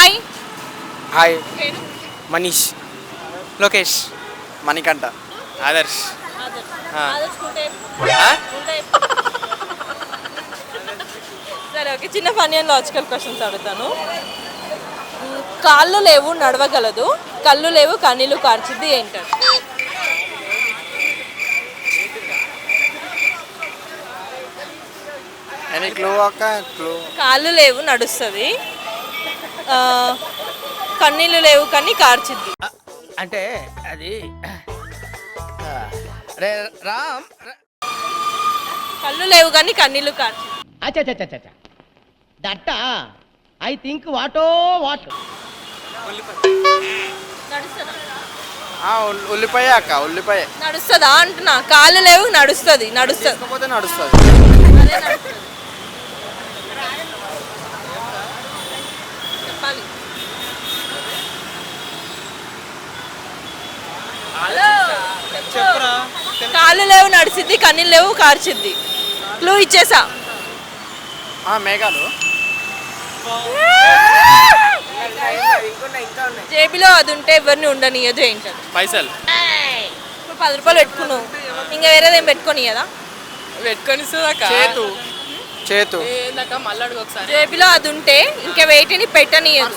Hi. Hi. పేరు? Manish. Lokesh. Manikanta. Adarsh. Adarsh full time. Full time. సరే okay, చిన్న ఫన్నీ అండ్ లాజికల్ క్వశ్చన్స్ అడుగుతాను. కాళ్ళు లేవు నడవగలదు, కళ్ళు లేవు కన్నీళ్ళు కార్చిద్ది ఏంటారు? ఎనీ క్లూ అక్క? క్లూ. కాళ్ళు లేవు నడుస్తుంది, కన్నీళ్ళు లేవు కానీ కార్చిద్ది. అంటే అది రే రామ్. కళ్ళు లేవు కానీ కన్నీళ్ళు కార్చిద్ది. అచ్చచ్చచ్చచ్చ దట్ట ఐ థింక్ వాటో వాట్. నడుస్తుందా? ఉల్లిపాయ అక్క, ఉల్లిపాయ. నడుస్తుందా అంటున్నా. కాళ్ళు లేవు నడుస్తుంది, నడుస్తుంది. లేకపోతే నడుస్తుంది. అదే నడుస్తుంది. చెప్పాలి. కాళ్ళు లేవు నడిచిద్ది, కన్నీళ్ళు లేవు కార్చిద్ది. క్లూ ఇచ్చేసా. మేఘాలు. జేబులో అది ఉంటే ఎవరిని ఉండనియదు ఏంటది? పైసలు. ఇప్పుడు 10 రూపాయలు పెట్టుకున్నావు, ఇంకా వేరేదేం పెట్టుకొని కదా. పెట్టుకొని చేతు. చేతు. మళ్ళీ అడుగు ఒకసారి. జేబులో అది ఉంటే ఇంకా వేటిని పెట్టనియదు.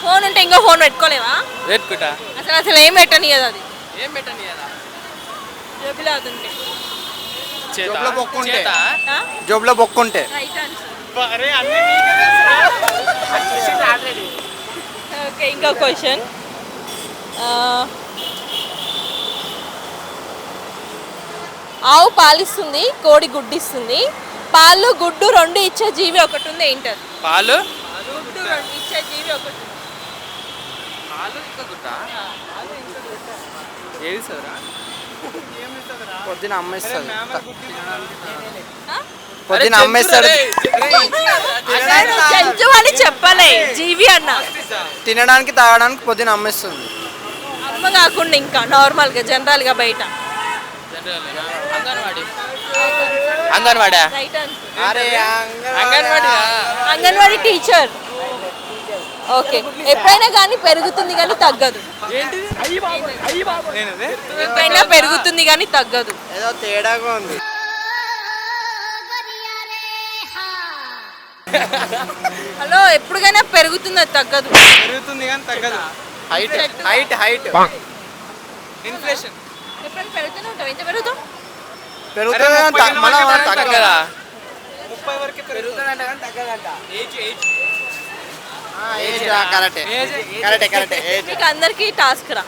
ఫోన్ ఉంటే ఇంకో ఫోన్ పెట్టుకోలేవా? పెట్టుకుంటా. అసలు ఏం పెట్టనియదు అది. ఏం పెట్టని జేబులో అది ఉంటే. జోబులో బొక్కుంటే. ఆ? జోబులో బొక్కుంటే. Right answer. ఓకే, ఇంకో క్వశ్చన్. ఆవు పాలిస్తుంది, కోడి గుడ్డిస్తుంది, పాలు గుడ్డు రెండు ఇచ్చే జీవి ఒకటి ఉంది ఏంటది? పాలు గుడ్డు రెండు ఇచ్చే జీవి ఒకటి ఉంది. పాలు ఇంకా గుట్ట ఏది సదరా? పొద్దున అమ్మేస్తుంది. ఆ? పొద్దున అమ్మేస్తాడు. అసలు జంతు అని చెప్పలే, జీవి అన్న. తినడానికి తాగడానికి పొద్దున అమ్మేస్తుంది. అమ్మ కాకుండా ఇంకా నార్మల్గా జనరల్గా బయట. అంగన్వాడి. అంగన్వాడా? Right answer. అరే అంగన్వాడి. అంగన్వాడీ టీచర్. ఓకే, ఎప్పుడైనా కానీ పెరుగుతుంది కానీ తగ్గదు. ఎప్పుడైనా పెరుగుతుంది కానీ తగ్గదు. ఏదో తేడాగా ఉంది. హలో, ఎప్పుడుకైనా పెరుగుతుంది, అది తగ్గదు. పెరుగుతుంది కానీ తగ్గదు. హైట్. హైట్. హైట్. ఇన్ఫ్లేషన్. ఎప్పుడైనా పెరుగుతూనే ఉంటాం. ఎంత పెరుగుతాం? పెరుగుతుంది మన తగ్గదా? 30 వరకు పెరుగుతుందంట కానీ తగ్గదంట. కరెక్టే. కరెక్టే. కరెక్టే. మీకు అందరికీ టాస్క్ రా.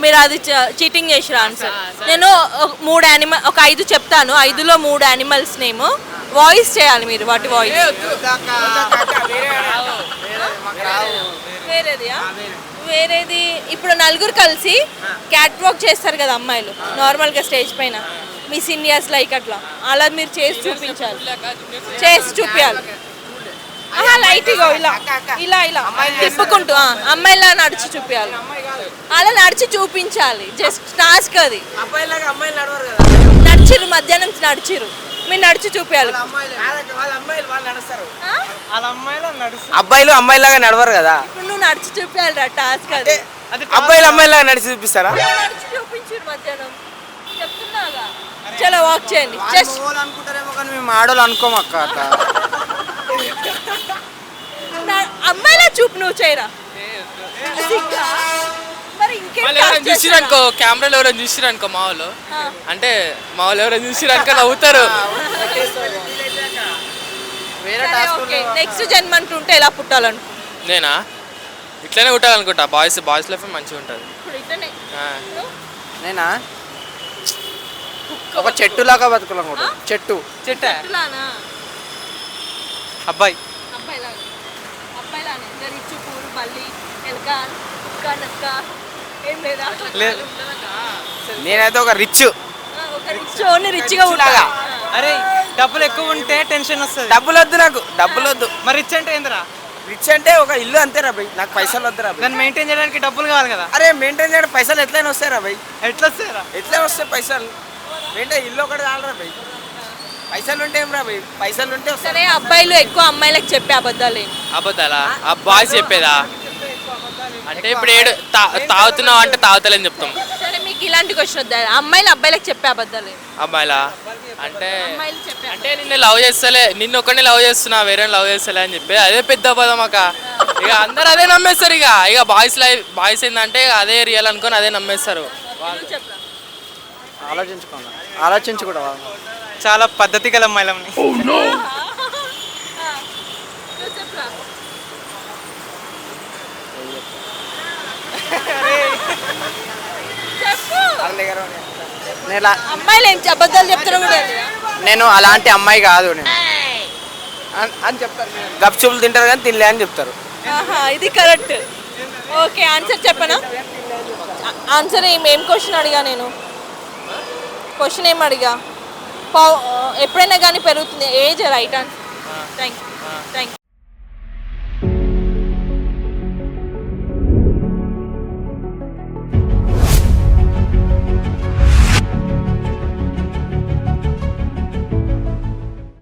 మీరు అది చీటింగ్ చేసిరా ఆన్సర్. నేను ఒక 5 చెప్తాను, 5లో 3 యానిమల్స్ నేమ్ వాయిస్ చేయాలి మీరు, వాటి వాయిస్. వేరేదియా? వేరేది ఇప్పుడు నలుగురు కలిసి క్యాట్ వాక్ చేస్తారు కదా అమ్మాయిలు నార్మల్గా స్టేజ్ పైన, మిస్ ఇండియాస్ లైక్ అట్లా, అలా మీరు చేసి చూపించాలి. చేసి చూపించాలి. లైట్ ఇలా ఇలా ఇలా తిప్పుకుంటూ అమ్మాయిలా నడిచి చూపించాలి. అలా నడిచి చూపించాలి. జస్ట్ టాస్క్ అది. నడిచిరు, మధ్యాహ్నం నడిచిరు, మీరు నడిచి చూపించాలి. అబ్బాయిలు అమ్మాయిలాగా నడవరు కదా. ఇప్పుడు నువ్వు నడిచి చూపించాలి రా, టాస్క్ అది. అబ్బాయిలు అమ్మాయిలాగా నడిచి చూపిస్తారా? నడిచి చూపించారు మధ్యాహ్నం చెప్తున్నాగా. చలో వాక్ చేయండి. జస్ట్ అనుకుంటారేమో కానీ మేము ఆడోళ్ళు అనుకోమక్క. అట్లా అమ్మాయిలా చూపు, నువ్వు చేయరా. మరి ఇంకేం చూసిరనుకో, కెమెరాలో ఎవరైనా చూసిరనుకో మా వాళ్ళు, అంటే మా వాళ్ళు ఎవరైనా చూసిరనుకో నవ్వుతారు. నెక్స్ట్ జన్మ అంటుంటే ఎలా పుట్టాలను? నేనా ఇట్లనే పుట్టాలనుకుంటా. బాయ్స్ లైఫ్ మంచిగా ఉంటుంది. నేనా ఒక చెట్టులాగా బతుకులనుకుంటా. చెట్టు. అబ్బాయి. అబ్బాయిలానే రిచ్, పూలు, బల్లి, ఎలక, కుక్క, నక్క ఏం లేదా? నేనైతే ఒక రిచ్. ఒక రిచ్, ఓన్లీ రిచ్గా ఉంటాగా. అరే డబ్బులు ఎక్కువ ఉంటే టెన్షన్ వస్తుంది. డబ్బులు వద్దు నాకు, డబ్బులు వద్దు. మరి రిచ్ అంటే ఏందిరా? రిచ్ అంటే ఒక ఇల్లు అంతేరా భయ్, నాకు పైసలు వద్దురా. దాన్ని మెయింటైన్ చేయడానికి డబ్బులు కావాలి కదా. అరే మెయింటైన్ చేయడం పైసలు ఎట్లయినా వస్తాయిరా భయ్. ఎట్లా వస్తాయిరా? ఎట్లా వస్తాయి పైసలు? మెయింటైన్ ఇల్లు ఒకటి కావాలరా భయ్. పైసలు ఉంటే ఏం రా భయ్, పైసలు ఉంటే వస్తారు. సరే అబ్బాయిలు ఎక్కువ అమ్మాయిలకు చెప్పే అబద్ధాలు ఏంటి? అబద్ధాలా ఆ బాయ్స్ చెప్పేదా అంటే ఇప్పుడు తాగుతున్నావు అంటే తాగుతలేని చెప్తాం. సరే మీకు ఇలాంటి క్వశ్చన్ వద్దా, అమ్మాయిలు అబ్బాయిలకు చెప్పే అబద్ధాలు ఏంటి? అమ్మాయిలా అంటే అమ్మాయిలు చెప్పే అంటే నిన్ను లవ్ చేస్తలే, నిన్ను ఒక్కడిని లవ్ చేస్తున్నా వేరే లవ్ చేస్తలే అని చెప్పి అదే పెద్ద పదం అక్క. ఇక అందరు అదే నమ్మేస్తారు. ఇక బాయ్స్ ఏంటంటే ఇక అదే రియల్ అనుకొని అదే నమ్మేస్తారు. నువ్వు చెప్పరా? ఆలోచించకూడదు. చాలా పద్ధతి గల అమ్మాయిలని. నువ్వు చెప్పరా? చెప్పు. అమ్మాయిలు ఏం అబద్ధాలు చెప్తారో కూడా తెలీదా? నేను అలాంటి అమ్మాయి కాదు నేను అని చెప్తారు. గప్చుపులు తింటారు కానీ తినలే అని చెప్తారు. ఆహా, ఇది కరెక్ట్. ఓకే, ఆన్సర్ చెప్పనా? ఆన్సర్ ఏం క్వశ్చన్ అడిగా నేను? క్వశ్చన్ ఏం అడిగా? ఎప్పుడైనా కానీ పెరుగుతుంది age right answer. Thank you.